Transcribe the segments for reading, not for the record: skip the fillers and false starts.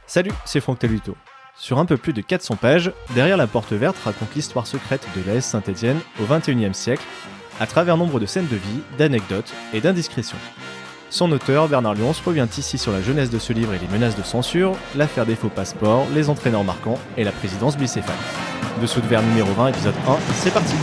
Salut, c'est Franck Taluto. Sur un peu plus de 400 pages, Derrière la porte verte raconte l'histoire secrète de l'AS Saint-Étienne au XXIe siècle, à travers nombre de scènes de vie, d'anecdotes et d'indiscrétions. Son auteur, Bernard Lyons, revient ici sur la jeunesse de ce livre et les menaces de censure, l'affaire des faux passeports, les entraîneurs marquants et la présidence bicéphale. Dessous de verre numéro 20, épisode 1, c'est parti.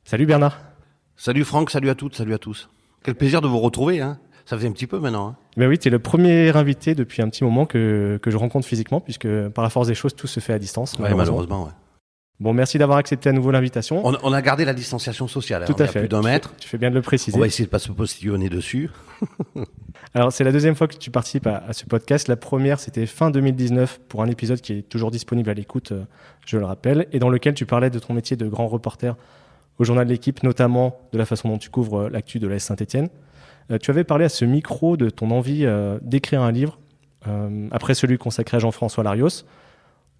Salut Bernard. Salut Franck, salut à toutes, salut à tous. Quel plaisir de vous retrouver, hein. Ça faisait un petit peu maintenant. Hein. Ben oui, tu es le premier invité depuis un petit moment que je rencontre physiquement, puisque par la force des choses, tout se fait à distance. Malheureusement, ouais. Bon, merci d'avoir accepté à nouveau l'invitation. On a gardé la distanciation sociale, tout à fait. Plus d'un mètre. Tu fais bien de le préciser. On va essayer de ne pas se postillonner dessus. Alors, c'est la deuxième fois que tu participes à ce podcast. La première, c'était fin 2019 pour un épisode qui est toujours disponible à l'écoute, je le rappelle, et dans lequel tu parlais de ton métier de grand reporter au journal de l'équipe, notamment de la façon dont tu couvres l'actu de l'AS Saint-Étienne. Tu avais parlé à ce micro de ton envie d'écrire un livre, après celui consacré à Jean-François Larios.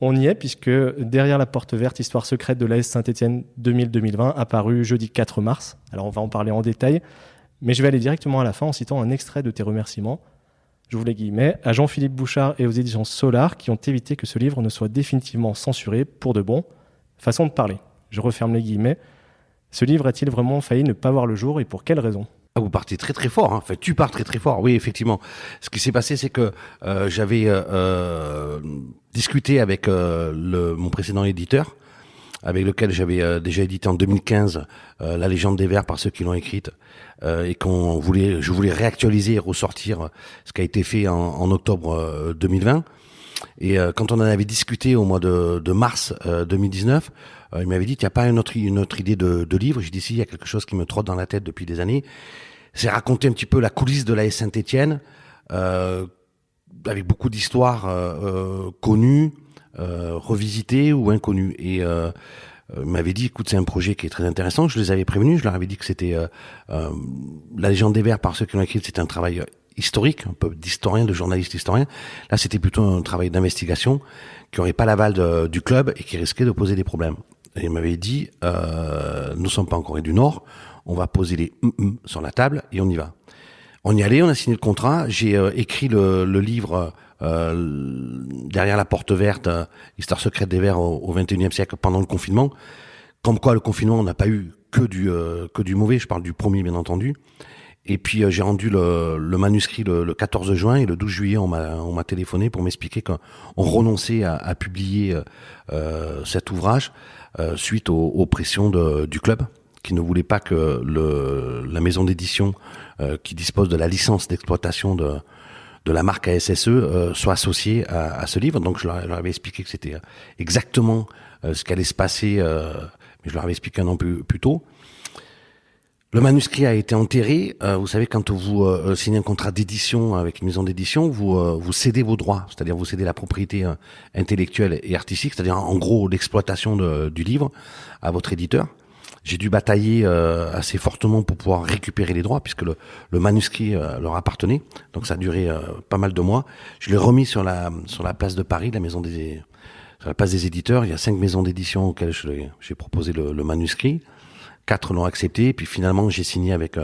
On y est, puisque Derrière la porte verte, histoire secrète de l'AS Saint-Étienne 2000-2020, apparu jeudi 4 mars. Alors on va en parler en détail, mais je vais aller directement à la fin en citant un extrait de tes remerciements. J'ouvre les guillemets, à Jean-Philippe Bouchard et aux éditions Solar qui ont évité que ce livre ne soit définitivement censuré pour de bon. Façon de parler. Je referme les guillemets. Ce livre a-t-il vraiment failli ne pas voir le jour et pour quelles raisons ? Vous partez très très fort, hein. Enfin, tu pars très très fort, oui effectivement. Ce qui s'est passé, c'est que j'avais discuté avec mon précédent éditeur, avec lequel j'avais déjà édité en 2015 La Légende des Vers par ceux qui l'ont écrite, et je voulais réactualiser et ressortir ce qui a été fait en octobre 2020. Et quand on en avait discuté au mois de mars 2019, il m'avait dit, il n'y a pas une autre idée de livre. J'ai dit, si, il y a quelque chose qui me trotte dans la tête depuis des années. C'est raconter un petit peu la coulisse de l'AS Saint-Étienne, avec beaucoup d'histoires connues, revisitées ou inconnues. Et il m'avait dit, écoute, c'est un projet qui est très intéressant. Je les avais prévenus, je leur avais dit que c'était La Légende des Vers par ceux qui l'ont écrit, c'était un travail historique, un peu d'historien, de journaliste historien. Là, c'était plutôt un travail d'investigation qui n'aurait pas l'aval du club et qui risquait de poser des problèmes. Et il m'avait dit, nous sommes pas en Corée du Nord, on va poser les sur la table et on y va. On y allait, on a signé le contrat, j'ai écrit le livre Derrière la porte verte, histoire secrète des Verts au XXIe siècle pendant le confinement. Comme quoi, le confinement, on n'a pas eu que du mauvais, je parle du premier bien entendu. Et puis j'ai rendu le manuscrit le 14 juin et le 12 juillet on m'a téléphoné pour m'expliquer qu'on renonçait à publier cet ouvrage suite aux pressions du club qui ne voulait pas que la maison d'édition qui dispose de la licence d'exploitation de la marque ASSE soit associée à ce livre. Donc je leur avais expliqué que c'était exactement ce qui allait se passer, mais je leur avais expliqué un an plus tôt. Le manuscrit a été enterré. Vous savez, quand vous signez un contrat d'édition avec une maison d'édition, vous cédez vos droits, c'est-à-dire vous cédez la propriété intellectuelle et artistique, c'est-à-dire en gros l'exploitation du livre à votre éditeur. J'ai dû batailler assez fortement pour pouvoir récupérer les droits, puisque le manuscrit leur appartenait. Donc ça a duré pas mal de mois. Je l'ai remis sur la place de Paris, sur la place des éditeurs. Il y a 5 maisons d'édition auxquelles j'ai proposé le manuscrit. 4 l'ont accepté, puis finalement j'ai signé avec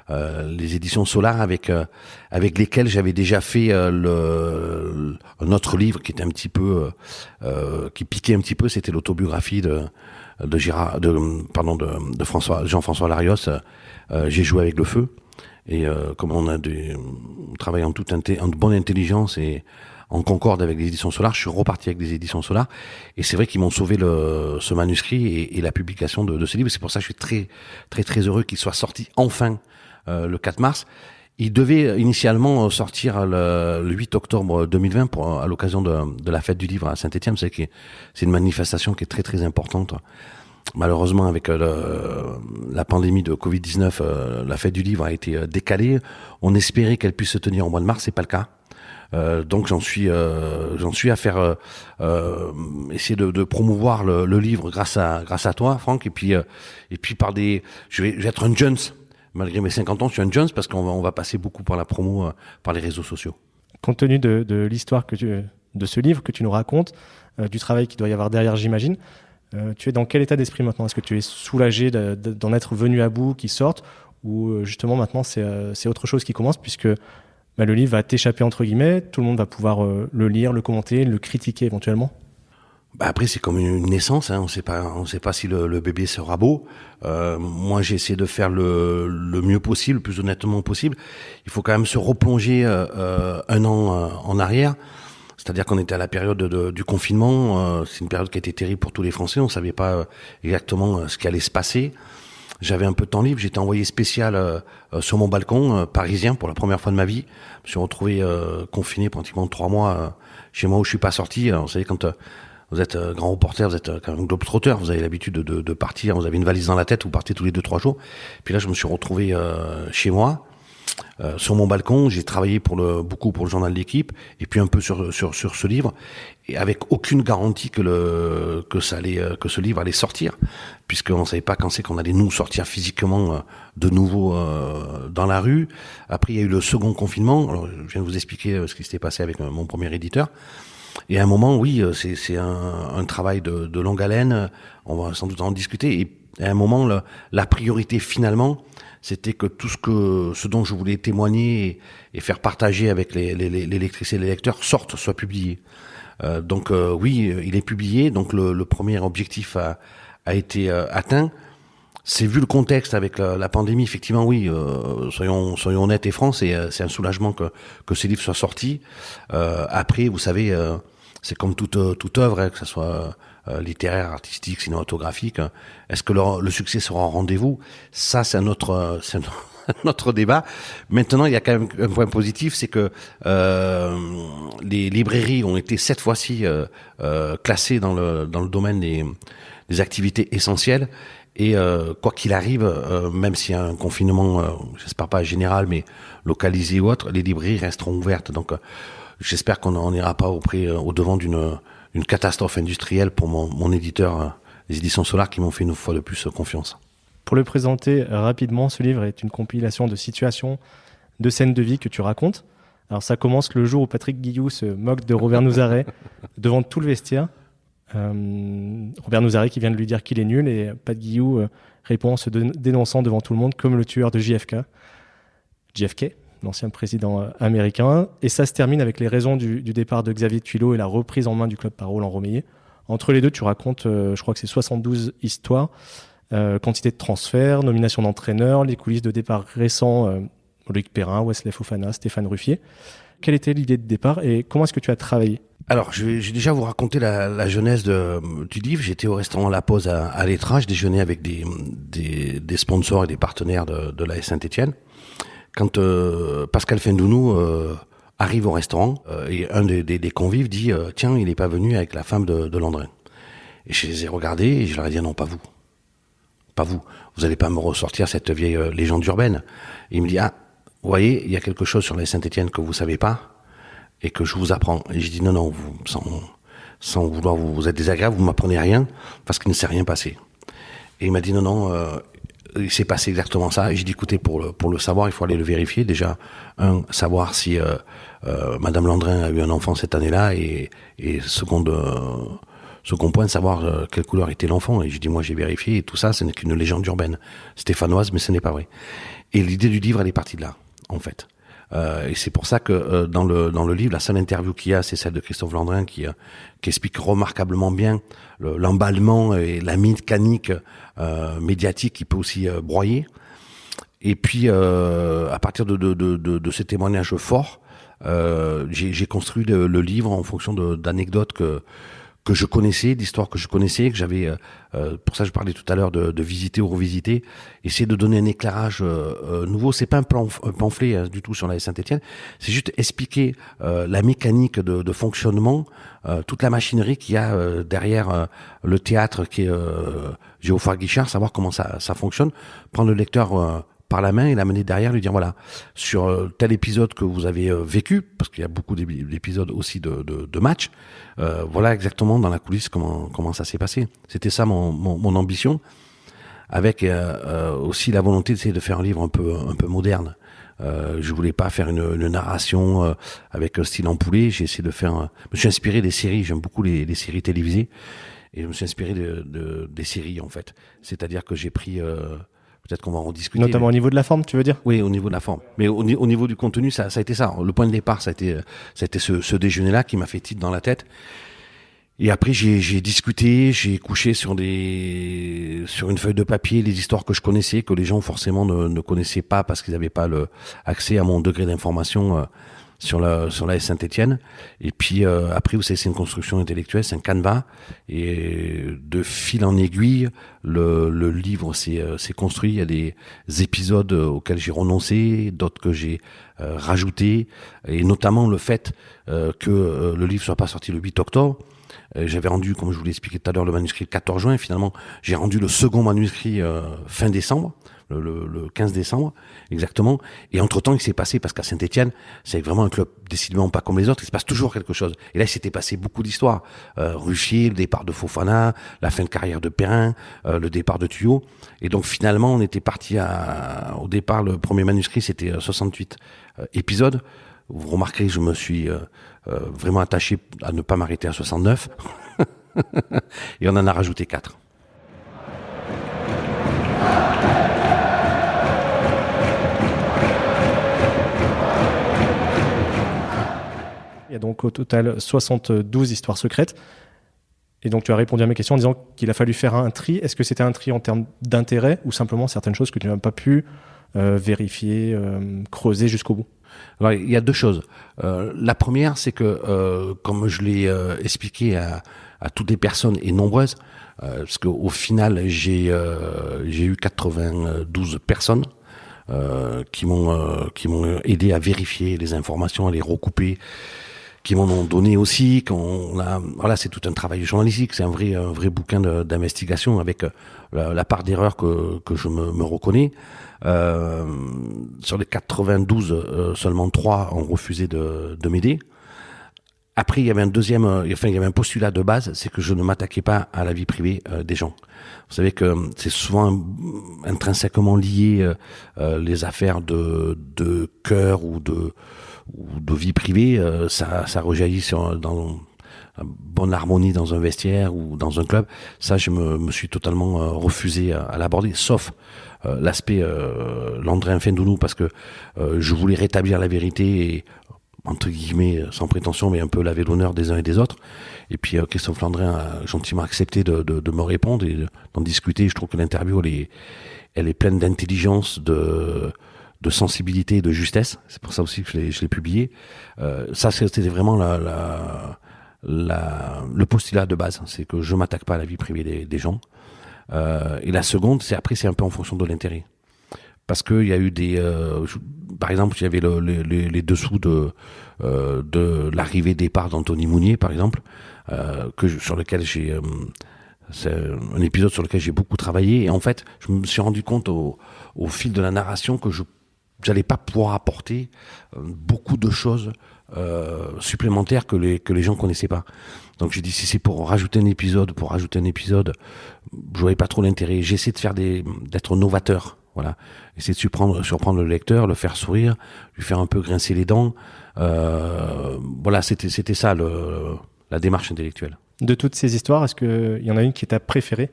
les éditions Solar avec lesquelles j'avais déjà fait un autre livre qui était un petit peu qui piquait un petit peu, c'était l'autobiographie de Jean-François Larios, J'ai joué avec le feu. Et comme on travaille en bonne intelligence et en concorde avec les éditions Solar, je suis reparti avec les éditions Solar, et c'est vrai qu'ils m'ont sauvé ce manuscrit et la publication de ce livre. C'est pour ça que je suis très très très heureux qu'il soit sorti enfin le 4 mars. Il devait initialement sortir le 8 octobre 2020 à l'occasion de la fête du livre à Saint-Étienne. C'est une manifestation qui est très très importante Malheureusement, avec la pandémie de Covid-19, la fête du livre a été décalée. On espérait qu'elle puisse se tenir au mois de mars, c'est pas le cas. Donc j'en suis à faire essayer de promouvoir le livre grâce à toi, Franck, et puis je vais être un Jones. Malgré mes 50 ans, je suis un Jones parce qu'on va passer beaucoup par la promo, par les réseaux sociaux. Compte tenu de l'histoire de ce livre que tu nous racontes, du travail qu'il doit y avoir derrière, j'imagine, tu es dans quel état d'esprit maintenant? Est-ce que tu es soulagé d'en être venu à bout, qu'il sorte, ou justement maintenant c'est autre chose qui commence, puisque le livre va t'échapper entre guillemets, tout le monde va pouvoir le lire, le commenter, le critiquer éventuellement? Après, c'est comme une naissance, hein. On sait pas si le bébé sera beau. Moi, j'ai essayé de faire le mieux possible, le plus honnêtement possible. Il faut quand même se replonger un an en arrière. C'est-à-dire qu'on était à la période du confinement. C'est une période qui a été terrible pour tous les Français. On savait pas exactement ce qui allait se passer. J'avais un peu de temps libre. J'étais envoyé spécial sur mon balcon parisien pour la première fois de ma vie. Je me suis retrouvé confiné pratiquement 3 mois chez moi où je suis pas sorti. Alors, vous savez, quand vous êtes grand reporter, vous êtes quand même globe-trotter, vous avez l'habitude de partir, vous avez une valise dans la tête, vous partez tous les 2-3 jours. Puis là, je me suis retrouvé chez moi, sur mon balcon. J'ai travaillé beaucoup pour le journal de l'Équipe, et puis un peu sur ce livre, et avec aucune garantie que ce livre allait sortir, puisqu'on ne savait pas quand c'est qu'on allait nous sortir physiquement de nouveau dans la rue. Après, il y a eu le second confinement. Alors, je viens de vous expliquer ce qui s'était passé avec mon premier éditeur. Et à un moment, oui, c'est un travail de longue haleine. On va sans doute en discuter. Et à un moment, la priorité finalement, c'était que ce dont je voulais témoigner et faire partager avec les lectrices et les lecteurs soit publié. Donc oui, il est publié. Donc le premier objectif a été atteint. C'est vu le contexte avec la pandémie, effectivement, oui. Soyons honnêtes et francs, c'est un soulagement que ces livres soient sortis. Après, vous savez, c'est comme toute œuvre, hein, que ce soit littéraire, artistique, cinématographique. Est-ce que le succès sera au rendez-vous? Ça, c'est un autre débat. Maintenant, il y a quand même un point positif, c'est que les librairies ont été cette fois-ci classées dans le domaine des activités essentielles. Et quoi qu'il arrive, même s'il y a un confinement, j'espère pas général, mais localisé ou autre, les librairies resteront ouvertes. Donc j'espère qu'on n'ira pas au devant d'une catastrophe industrielle pour mon éditeur, les éditions Solar, qui m'ont fait une fois de plus confiance. Pour le présenter rapidement, ce livre est une compilation de situations, de scènes de vie que tu racontes. Alors ça commence le jour où Patrick Guilloux se moque de Robert Nouzaret devant tout le vestiaire. Robert Nouzaret qui vient de lui dire qu'il est nul, et Pat Guilloux répond en se dénonçant devant tout le monde comme le tueur de JFK, l'ancien président américain. Et ça se termine avec les raisons du départ de Xavier Tuilot et la reprise en main du Club par Roland Romeillet. Entre les deux, tu racontes, je crois que c'est 72 histoires, quantité de transferts, nomination d'entraîneurs, les coulisses de départ récents, Loïc Perrin, Wesley Fofana, Stéphane Ruffier. Quelle était l'idée de départ et comment est-ce que tu as travaillé? Alors, je vais déjà vous raconter la genèse du livre. J'étais au restaurant La Pause à l'Étra. Je déjeunais avec des sponsors et des partenaires de l'AS Saint-Étienne. Quand Pascal Fendounou arrive au restaurant, et un des convives dit « Tiens, il n'est pas venu avec la femme de Landrin ». Et je les ai regardés et je leur ai dit « Non, pas vous. Pas vous. Vous n'allez pas me ressortir cette vieille légende urbaine. » Et il me dit « Ah, vous voyez, il y a quelque chose sur l'AS Saint-Étienne que vous savez pas et que je vous apprends. » Et j'ai dit « Non, vous, sans vouloir vous êtes désagréable, vous m'apprenez rien parce qu'il ne s'est rien passé. » Et il m'a dit « Non, il s'est passé exactement ça. » Et j'ai dit « Écoutez, pour le savoir, il faut aller le vérifier. Déjà, savoir si Madame Landrin a eu un enfant cette année-là, et second point, savoir quelle couleur était l'enfant. » Et j'ai dit « Moi, j'ai vérifié, et tout ça, ce n'est qu'une légende urbaine stéphanoise, mais ce n'est pas vrai. » Et l'idée du livre, elle est partie de là, en fait. Et c'est pour ça que dans le livre, la seule interview qu'il y a, c'est celle de Christophe Landrin qui explique remarquablement bien l'emballement et la mécanique médiatique qui peut aussi broyer. Et puis à partir de ces témoignages forts, j'ai construit le livre en fonction d'anecdotes que que je connaissais, d'histoires que je connaissais, que j'avais, pour ça je parlais tout à l'heure de visiter ou revisiter, essayer de donner un éclairage nouveau. C'est pas un pamphlet du tout sur la Saint-Étienne, c'est juste expliquer la mécanique de fonctionnement, toute la machinerie qu'il y a derrière le théâtre qui est Géophore Guichard, savoir comment ça fonctionne, prendre le lecteur par la main et l'amener derrière, lui dire voilà, sur tel épisode que vous avez vécu, parce qu'il y a beaucoup d'épisodes aussi de matchs, voilà exactement dans la coulisse comment ça s'est passé. C'était ça mon ambition, avec aussi la volonté d'essayer de faire un livre un peu moderne. Je voulais pas faire une narration avec un style empoulé. J'ai essayé de faire. Je me suis inspiré des séries. J'aime beaucoup les séries télévisées, et je me suis inspiré des séries en fait. C'est-à-dire que j'ai pris. Peut-être qu'on va en discuter. Notamment au niveau de la forme, tu veux dire? Oui, au niveau de la forme. Mais au niveau du contenu, ça a été ça. Le point de départ, ça a été ce déjeuner-là qui m'a fait tilt dans la tête. Et après, j'ai discuté, j'ai couché sur une feuille de papier les histoires que je connaissais, que les gens forcément ne connaissaient pas parce qu'ils n'avaient pas accès à mon degré d'information sur la Saint-Étienne. Et puis après, vous savez, c'est une construction intellectuelle, c'est un canevas, et de fil en aiguille, le livre s'est construit. Il y a des épisodes auxquels j'ai renoncé, d'autres que j'ai rajoutés, et notamment le fait que le livre soit pas sorti le 8 octobre. J'avais rendu, comme je vous l'ai expliqué tout à l'heure, le manuscrit le 14 juin. Finalement, j'ai rendu le second manuscrit fin décembre, le 15 décembre, exactement. Et entre-temps, il s'est passé, parce qu'à Saint-Étienne, c'est vraiment un club décidément pas comme les autres, il se passe toujours quelque chose. Et là, il s'était passé beaucoup d'histoires. Ruffier, le départ de Fofana, la fin de carrière de Perrin, le départ de Tuyau. Et donc, finalement, on était parti au départ, le premier manuscrit, c'était 68 épisodes. Vous remarquerez, je me suis vraiment attaché à ne pas m'arrêter à 69. Et on en a rajouté 4. Il y a donc au total 72 histoires secrètes. Et donc tu as répondu à mes questions en disant qu'il a fallu faire un tri. Est-ce que c'était un tri en termes d'intérêt ou simplement certaines choses que tu n'as pas pu vérifier, creuser jusqu'au bout? Alors, il y a deux choses. La première, c'est que, comme je l'ai expliqué à toutes les personnes, et nombreuses, parce qu'au final, j'ai eu 92 personnes qui m'ont aidé à vérifier les informations, à les recouper, qui m'en ont donné aussi. Voilà, c'est tout un travail journalistique, c'est un vrai bouquin d'investigation avec la part d'erreur que je me reconnais. Sur les 92, seulement 3 ont refusé de m'aider. Après, il y avait un postulat de base, c'est que je ne m'attaquais pas à la vie privée des gens. Vous savez que c'est souvent intrinsèquement lié, les affaires de cœur ou de vie privée, ça rejaillit dans bonne harmonie dans un vestiaire ou dans un club. Ça, je me suis totalement refusé à l'aborder, sauf l'aspect Landry Infendounou, parce que je voulais rétablir la vérité et, entre guillemets, sans prétention, mais un peu laver l'honneur des uns et des autres. Et puis Christophe Landrin a gentiment accepté de me répondre et d'en discuter. Je trouve que l'interview, elle est pleine d'intelligence, de sensibilité et de justesse. C'est pour ça aussi que je l'ai publié. Ça, c'était vraiment le postulat de base. C'est que je m'attaque pas à la vie privée des gens. Et la seconde, c'est un peu en fonction de l'intérêt. Parce que il y a eu par exemple, il y avait les dessous de l'arrivée-départ d'Anthony Mounier, par exemple, sur lequel c'est un épisode sur lequel j'ai beaucoup travaillé. Et en fait, je me suis rendu compte au fil de la narration que j'allais pas pouvoir apporter beaucoup de choses supplémentaires que les gens connaissaient pas. Donc j'ai dit, si c'est pour rajouter un épisode, je voyais pas trop l'intérêt. J'essaie de d'être novateur. Voilà, essayer de surprendre le lecteur, le faire sourire, lui faire un peu grincer les dents. Voilà, c'était ça la démarche intellectuelle. De toutes ces histoires, est-ce qu'il y en a une qui est ta préférée?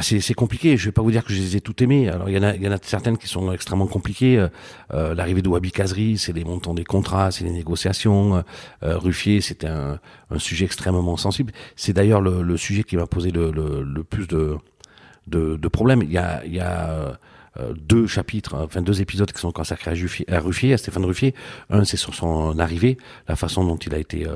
C'est compliqué, je vais pas vous dire que je les ai toutes aimées. Alors il y en a certaines qui sont extrêmement compliquées. L'arrivée de Wabi Kazri, c'est les montants des contrats, c'est les négociations. Ruffier, c'était un sujet extrêmement sensible. C'est d'ailleurs le sujet qui m'a posé le plus de problèmes. Il y a deux chapitres, enfin 2 épisodes qui sont consacrés à Ruffier, à Stéphane Ruffier. Un, c'est sur son arrivée, la façon dont il a été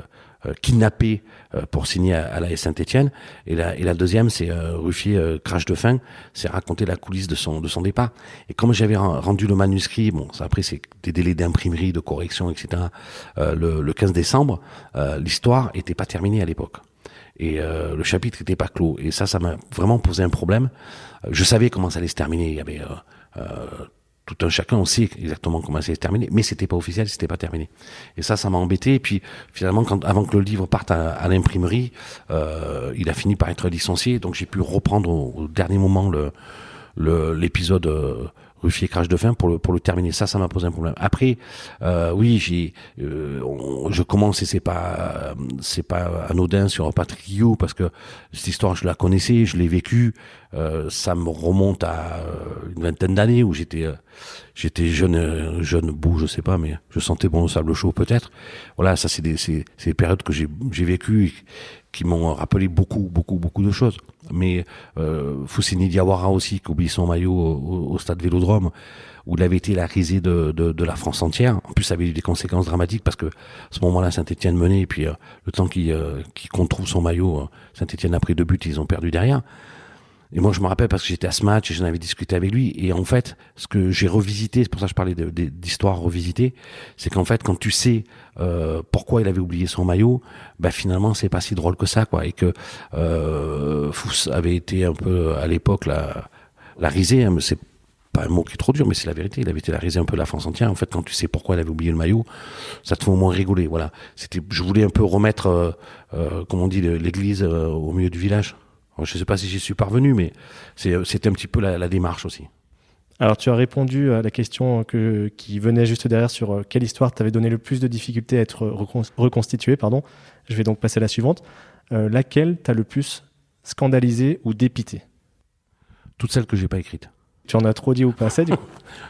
kidnappé pour signer à l'AS Saint-Etienne. Et la deuxième, c'est Ruffier crash de faim, c'est raconter la coulisse de son départ. Et comme j'avais rendu le manuscrit, bon, ça, après c'est des délais d'imprimerie, de correction, etc. Le 15 décembre, l'histoire était pas terminée à l'époque. Et le chapitre n'était pas clos. Et ça m'a vraiment posé un problème. Je savais comment ça allait se terminer. Il y avait tout un chacun, on sait exactement comment ça allait se terminer, mais c'était pas officiel, c'était pas terminé. Et ça m'a embêté. Et puis finalement, avant que le livre parte à l'imprimerie, il a fini par être licencié. Donc j'ai pu reprendre au dernier moment l'épisode Ruffier crash de faim pour le terminer. Ça m'a posé un problème. Après, oui, je commence et c'est pas anodin sur Patrick Guillot parce que cette histoire je la connaissais, je l'ai vécue. Ça me remonte à une vingtaine d'années où j'étais jeune beau, je sais pas, mais je sentais bon le sable chaud peut-être. Voilà, ça c'est des périodes que j'ai vécues et qui m'ont rappelé beaucoup de choses. Mais Fousseni Diawara aussi, qui oublie son maillot au stade Vélodrome, où il avait été la risée de la France entière. En plus, ça avait eu des conséquences dramatiques parce que à ce moment-là, Saint-Etienne menait, et puis le temps qu'on trouve son maillot, Saint-Etienne a pris 2 buts, ils ont perdu derrière. Et moi, je me rappelle parce que j'étais à ce match et j'en avais discuté avec lui. Et en fait, ce que j'ai revisité, c'est pour ça que je parlais d'histoire revisitée, c'est qu'en fait, quand tu sais pourquoi il avait oublié son maillot, bah finalement, c'est pas si drôle que ça, quoi. Et que Fous avait été un peu à l'époque la risée, hein, mais c'est pas un mot qui est trop dur, mais c'est la vérité. Il avait été la risée un peu de la France entière. En fait, quand tu sais pourquoi il avait oublié le maillot, ça te fait au moins rigoler. Voilà. Je voulais un peu remettre, comme on dit, l'église au milieu du village. Alors, je ne sais pas si j'y suis parvenu, mais c'était un petit peu la démarche aussi. Alors, tu as répondu à la question qui venait juste derrière sur quelle histoire t'avait donné le plus de difficultés à être reconstituée. Pardon. Je vais donc passer à la suivante. Laquelle t'as le plus scandalisé ou dépité ? Toutes celles que j'ai pas écrites. Tu en as trop dit ou pas assez, du coup ?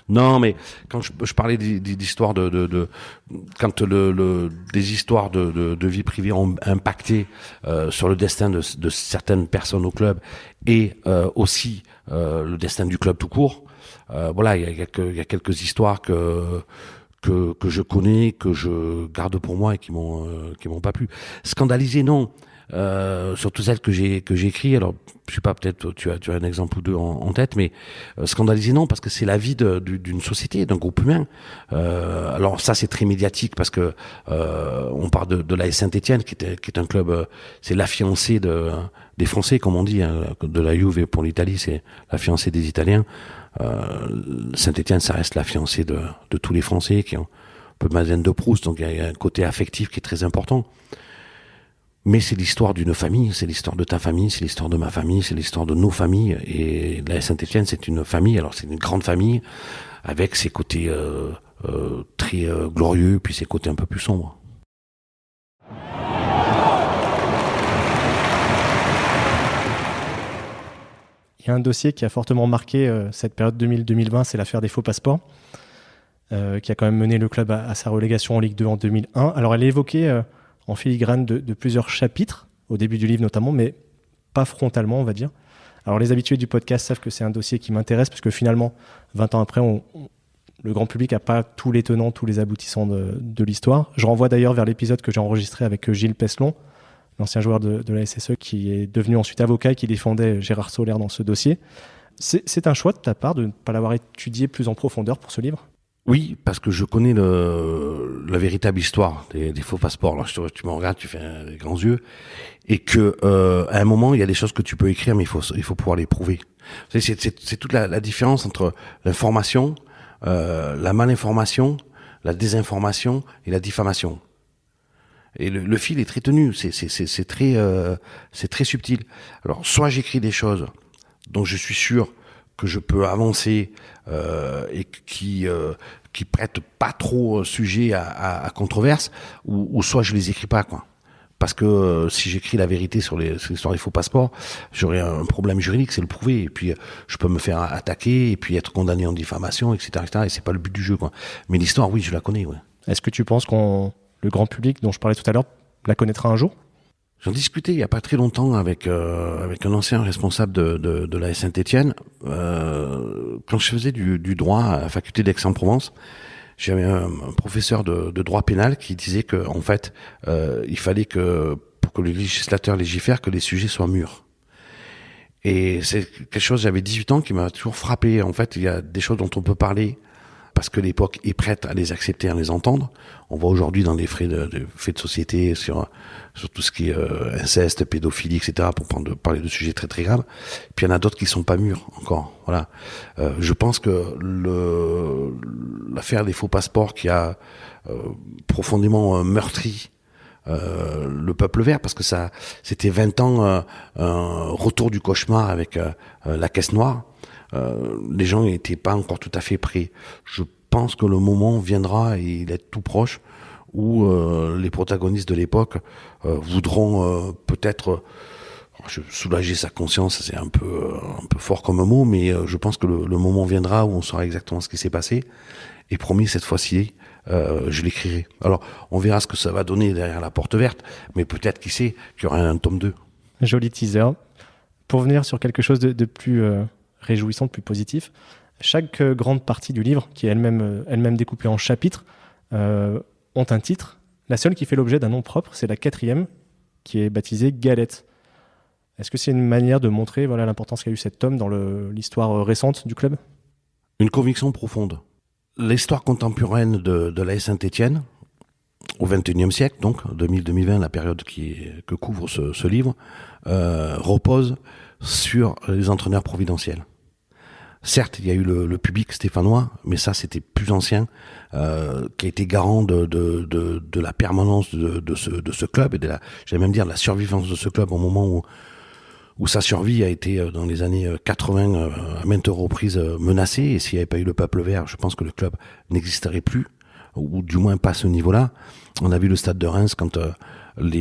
Non, mais quand je parlais d'histoires quand des histoires de vie privée ont impacté sur le destin de certaines personnes au club et aussi le destin du club tout court, voilà, il y a quelques histoires que je connais, que je garde pour moi et qui m'ont pas plu. Scandalisé, non. Surtout celles que j'ai écrit. Alors, je sais pas, peut-être tu as un exemple ou deux en tête, mais scandalisé non, parce que c'est la vie d'une société, d'un groupe humain. Alors ça, c'est très médiatique parce que on parle de l'AS Saint-Etienne, qui est un club, c'est la fiancée des Français, comme on dit, hein, de la Juve pour l'Italie, c'est la fiancée des Italiens. Saint-Etienne, ça reste la fiancée de tous les Français qui ont un peu Madeleine de Proust, donc il y a un côté affectif qui est très important. Mais c'est l'histoire d'une famille, c'est l'histoire de ta famille, c'est l'histoire de ma famille, c'est l'histoire de nos familles. Et la Saint-Etienne, c'est une famille, alors c'est une grande famille, avec ses côtés très glorieux, puis ses côtés un peu plus sombres. Il y a un dossier qui a fortement marqué cette période 2000-2020, c'est l'affaire des faux passeports, qui a quand même mené le club à sa relégation en Ligue 2 en 2001. Alors elle est évoquée en filigrane de plusieurs chapitres, au début du livre notamment, mais pas frontalement, on va dire. Alors les habitués du podcast savent que c'est un dossier qui m'intéresse, parce que finalement, 20 ans après, le grand public n'a pas tous les tenants, tous les aboutissants de l'histoire. Je renvoie d'ailleurs vers l'épisode que j'ai enregistré avec Gilles Peslon, l'ancien joueur de la SSE, qui est devenu ensuite avocat et qui défendait Gérard Soler dans ce dossier. C'est un choix de ta part de ne pas l'avoir étudié plus en profondeur pour ce livre ? Oui, parce que je connais la véritable histoire des faux passeports. Alors, tu me regardes, tu fais des grands yeux, et que à un moment, il y a des choses que tu peux écrire, mais il faut pouvoir les prouver. C'est toute la différence entre l'information, la malinformation, la désinformation et la diffamation. Et le fil est très tenu, c'est très subtil. Alors, soit j'écris des choses dont je suis sûr que je peux avancer et qui prêtent pas trop sujet à controverse, ou soit je les écris pas, quoi. Parce que si j'écris la vérité sur l'histoire des faux passeports, j'aurai un problème juridique, c'est le prouver. Et puis je peux me faire attaquer et puis être condamné en diffamation, etc., etc. Et c'est pas le but du jeu, quoi. Mais l'histoire, oui, je la connais, ouais. Est-ce que tu penses le grand public dont je parlais tout à l'heure la connaîtra un jour ? J'en discutais il y a pas très longtemps avec un ancien responsable de la Saint-Étienne. Quand je faisais du droit à la faculté d'Aix-en-Provence, j'avais un professeur de droit pénal qui disait que en fait, il fallait que pour que le législateur légifère, que les sujets soient mûrs. Et c'est quelque chose, j'avais 18 ans, qui m'a toujours frappé. En fait, il y a des choses dont on peut parler parce que l'époque est prête à les accepter, à les entendre. On voit aujourd'hui dans les faits de société sur tout ce qui est inceste, pédophilie, etc., pour parler de sujets très très graves. Puis il y en a d'autres qui sont pas mûrs encore. Voilà. Je pense que l'affaire des faux passeports qui a profondément meurtri le peuple vert, parce que c'était 20 ans un retour du cauchemar avec la caisse noire. Les gens n'étaient pas encore tout à fait prêts. Je pense que le moment viendra, et il est tout proche, où les protagonistes de l'époque voudront peut-être soulager sa conscience. C'est un peu fort comme un mot, mais je pense que le moment viendra où on saura exactement ce qui s'est passé. Et promis, cette fois-ci, je l'écrirai. Alors, on verra ce que ça va donner derrière la porte verte, mais peut-être, qui sait, qu'il y aura un tome 2. Joli teaser. Pour venir sur quelque chose de plus réjouissant, de plus positif, chaque grande partie du livre, qui est elle-même découpée en chapitres, ont un titre. La seule qui fait l'objet d'un nom propre, c'est la 4e, qui est baptisée Galette. Est-ce que c'est une manière de montrer l'importance qu'a eu cet tome dans l'histoire récente du club ? Une conviction profonde. L'histoire contemporaine de l'AS Saint-Étienne, au XXIe siècle, donc 2000-2020, la période que couvre ce livre, repose sur les entraîneurs providentiels. Certes, il y a eu le public stéphanois, mais ça, c'était plus ancien, qui a été garant de la permanence de ce club, et j'allais même dire de la survivance de ce club au moment où sa survie a été, dans les années 80, à maintes reprises menacée. Et s'il n'y avait pas eu le peuple vert, je pense que le club n'existerait plus, ou du moins pas à ce niveau-là. On a vu le stade de Reims quand la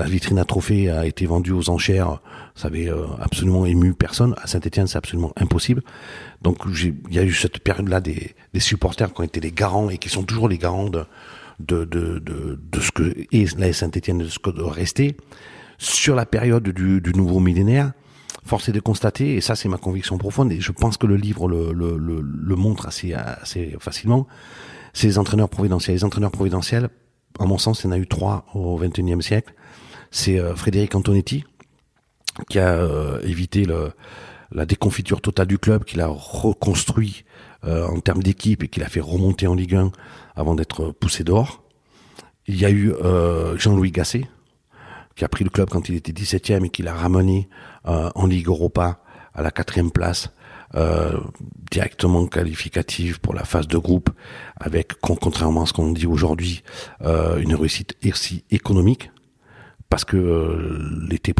vitrine à trophées a été vendue aux enchères. Ça avait absolument ému personne. À Saint-Étienne, c'est absolument impossible. Donc il y a eu cette période-là des supporters qui ont été les garants, et qui sont toujours les garants de ce que est la Saint-Étienne, de ce que doit rester. Sur la période du nouveau millénaire, force est de constater, et ça c'est ma conviction profonde, et je pense que le livre le montre assez facilement, c'est les entraîneurs providentiels. Les entraîneurs providentiels, à mon sens, il y en a eu 3 au XXIe siècle. C'est Frédéric Antonetti, qui a évité la déconfiture totale du club, qu'il a reconstruit en termes d'équipe, et qu'il a fait remonter en Ligue 1 avant d'être poussé dehors. Il y a eu Jean-Louis Gasset, qui a pris le club quand il était 17e et qui l'a ramené en Ligue Europa à la 4e place, directement qualificative pour la phase de groupe, avec, contrairement à ce qu'on dit aujourd'hui, une réussite aussi économique, parce que l'été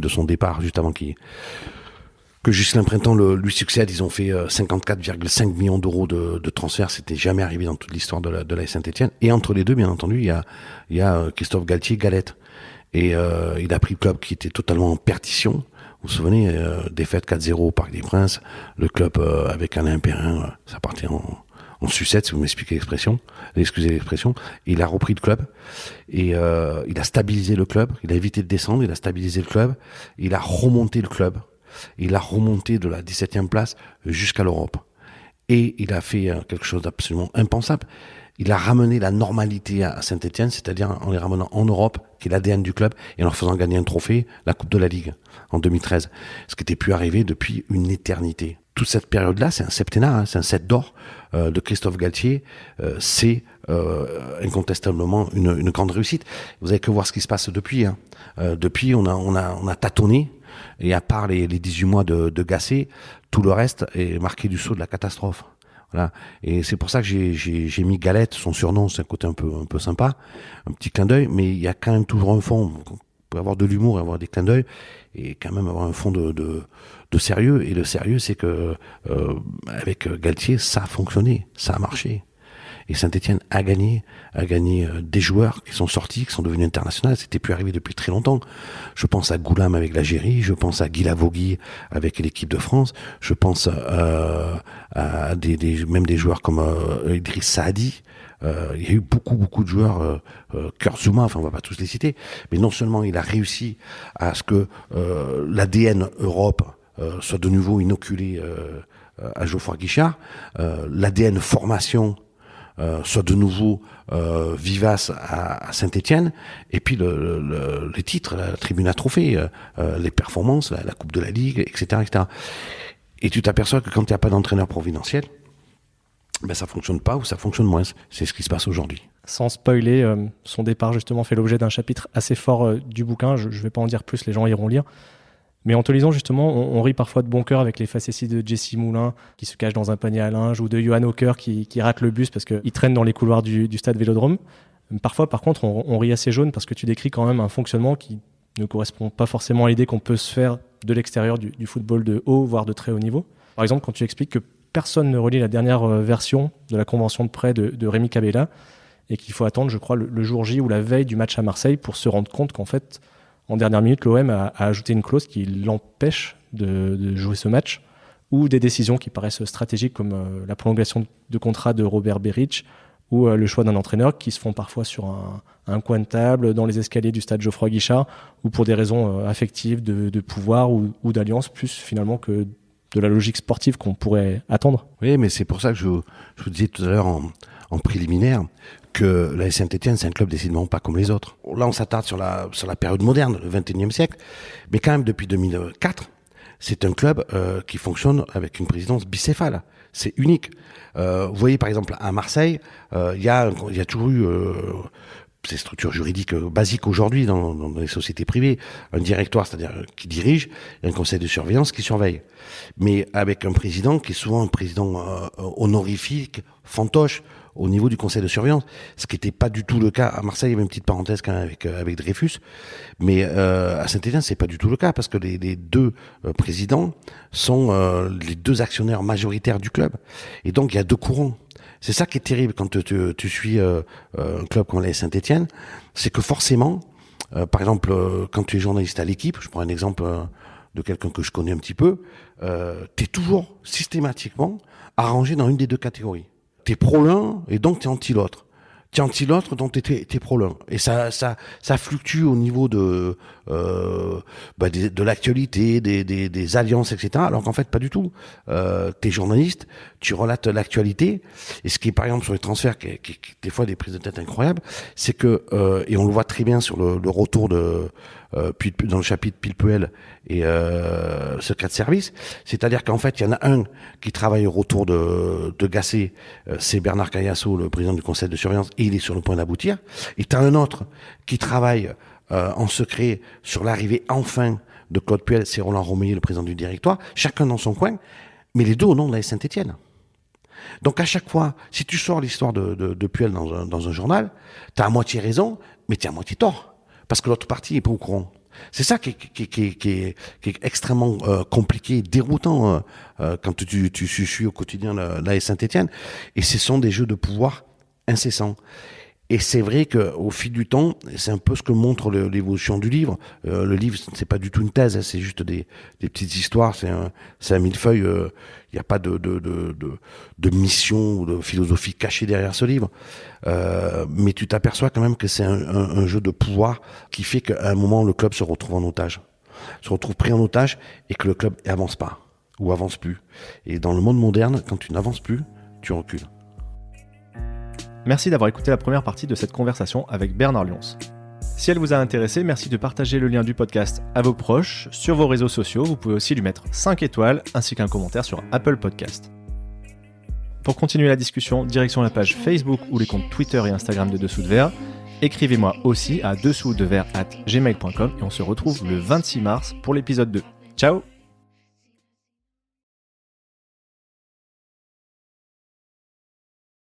de son départ, juste avant que Ghislain Printemps lui succède, ils ont fait 54,5 millions d'euros de transferts. C'était jamais arrivé dans toute l'histoire de la Saint-Étienne. Et entre les deux, bien entendu, il y a Christophe Galtier, Galette. Et il a pris le club qui était totalement en perdition. Vous vous souvenez, défaite 4-0 au Parc des Princes. Le club avec Alain Perrin, ça partait en sucette, si vous m'excusez l'expression. Il a repris le club et il a stabilisé le club. Il a évité de descendre, il a stabilisé le club. Il a remonté le club. Il a remonté de la 17e place jusqu'à l'Europe. Et il a fait quelque chose d'absolument impensable. Il a ramené la normalité à Saint-Étienne, c'est-à-dire en les ramenant en Europe, qui est l'ADN du club, et en leur faisant gagner un trophée, la Coupe de la Ligue, en 2013. Ce qui n'était plus arrivé depuis une éternité. Toute cette période-là, c'est un septennat, c'est un 7 d'or de Christophe Galtier. C'est incontestablement une grande réussite. Vous avez que voir ce qui se passe depuis. Depuis, on a tâtonné, et à part les 18 mois de Gasset, tout le reste est marqué du sceau de la catastrophe. Voilà. Et c'est pour ça que j'ai mis Galette, son surnom, c'est un côté un peu sympa, un petit clin d'œil, mais il y a quand même toujours un fond. On peut avoir de l'humour et avoir des clins d'œil, et quand même avoir un fond de sérieux. Et le sérieux, c'est que avec Galtier, ça a fonctionné, ça a marché. Et Saint-Etienne a gagné des joueurs qui sont sortis, qui sont devenus internationaux. C'était plus arrivé depuis très longtemps. Je pense à Goulam avec l'Algérie, je pense à Guy Lavogui avec l'équipe de France, je pense à même des joueurs comme Idriss Saadi. Il y a eu beaucoup de joueurs, Kurtzuma, enfin on va pas tous les citer, mais non seulement il a réussi à ce que l'ADN Europe soit de nouveau inoculé à Geoffroy Guichard, l'ADN formation soit de nouveau vivace à Saint-Etienne, et puis les titres, la tribune à trophée, les performances, la Coupe de la Ligue, etc. Et tu t'aperçois que quand il n'y a pas d'entraîneur providentiel, ben ça fonctionne pas ou ça fonctionne moins. C'est ce qui se passe aujourd'hui. Sans spoiler, son départ justement fait l'objet d'un chapitre assez fort du bouquin. Je vais pas en dire plus, les gens iront lire. Mais en te lisant justement, on rit parfois de bon cœur avec les facéties de Jesse Moulin qui se cache dans un panier à linge, ou de Johan Hawker qui rate le bus parce qu'il traîne dans les couloirs du stade Vélodrome. Parfois, par contre, on rit assez jaune parce que tu décris quand même un fonctionnement qui ne correspond pas forcément à l'idée qu'on peut se faire de l'extérieur du football de haut, voire de très haut niveau. Par exemple, quand tu expliques que personne ne relit la dernière version de la convention de prêt de Rémi Cabella et qu'il faut attendre, je crois, le jour J ou la veille du match à Marseille pour se rendre compte qu'en fait, en dernière minute, l'OM a ajouté une clause qui l'empêche de jouer ce match, ou des décisions qui paraissent stratégiques comme la prolongation de contrat de Robert Beric ou le choix d'un entraîneur qui se font parfois sur un coin de table dans les escaliers du stade Geoffroy Guichard, ou pour des raisons affectives de pouvoir ou d'alliance, plus finalement que de la logique sportive qu'on pourrait attendre. Oui, mais c'est pour ça que je vous disais tout à l'heure en préliminaire que la Saint-Etienne, c'est un club décidément pas comme les autres. Là, on s'attarde sur la période moderne, le XXIe siècle, mais quand même depuis 2004, c'est un club qui fonctionne avec une présidence bicéphale. C'est unique. Vous voyez, par exemple, à Marseille, il y a toujours eu ces structures juridiques basiques aujourd'hui dans les sociétés privées, un directoire, c'est-à-dire qui dirige, et un conseil de surveillance qui surveille. Mais avec un président qui est souvent un président honorifique, fantoche, au niveau du conseil de surveillance, ce qui n'était pas du tout le cas à Marseille. Il y avait une petite parenthèse quand même avec Dreyfus, mais à Saint-Étienne c'est pas du tout le cas parce que les deux présidents sont les deux actionnaires majoritaires du club, et donc il y a deux courants. C'est ça qui est terrible quand tu suis un club comme la Saint-Étienne, c'est que forcément, par exemple, quand tu es journaliste à l'Équipe, je prends un exemple de quelqu'un que je connais un petit peu, tu es toujours systématiquement arrangé dans une des deux catégories. T'es pro l'un et donc t'es anti l'autre. T'es anti l'autre donc t'es pro l'un. Et ça fluctue au niveau de l'actualité, des alliances, etc. Alors qu'en fait pas du tout. T'es journaliste, tu relates l'actualité. Et ce qui est par exemple sur les transferts, qui des fois des prises de tête incroyables, c'est que et on le voit très bien sur le retour de dans le chapitre Pilpuel et secret de service, c'est-à-dire qu'en fait il y en a un qui travaille au retour de Gasset, c'est Bernard Cayasso, le président du conseil de surveillance, et il est sur le point d'aboutir, et tu as un autre qui travaille en secret sur l'arrivée enfin de Claude Puel, c'est Roland Romeyer, le président du directoire, chacun dans son coin, mais les deux au nom de la Saint-Étienne. Donc à chaque fois, si tu sors l'histoire de Puel dans un journal, tu as à moitié raison, mais tu as à moitié tort. Parce que l'autre partie n'est pas au courant. C'est ça qui est extrêmement compliqué, déroutant quand tu suis au quotidien la Saint-Étienne. Et ce sont des jeux de pouvoir incessants. Et c'est vrai qu'au fil du temps, c'est un peu ce que montre l'évolution du livre. Le livre, c'est pas du tout une thèse, c'est juste des petites histoires, c'est un millefeuille. Il n'y a pas de mission ou de philosophie cachée derrière ce livre. Mais tu t'aperçois quand même que c'est un jeu de pouvoir qui fait qu'à un moment, le club se retrouve en otage. Se retrouve pris en otage et que le club avance pas ou avance plus. Et dans le monde moderne, quand tu n'avances plus, tu recules. Merci d'avoir écouté la première partie de cette conversation avec Bernard Lyons. Si elle vous a intéressé, merci de partager le lien du podcast à vos proches, sur vos réseaux sociaux. Vous pouvez aussi lui mettre 5 étoiles ainsi qu'un commentaire sur Apple Podcast. Pour continuer la discussion, direction la page Facebook ou les comptes Twitter et Instagram de Dessous de Verre. Écrivez-moi aussi à dessous-de-verre@gmail.com et on se retrouve le 26 mars pour l'épisode 2. Ciao!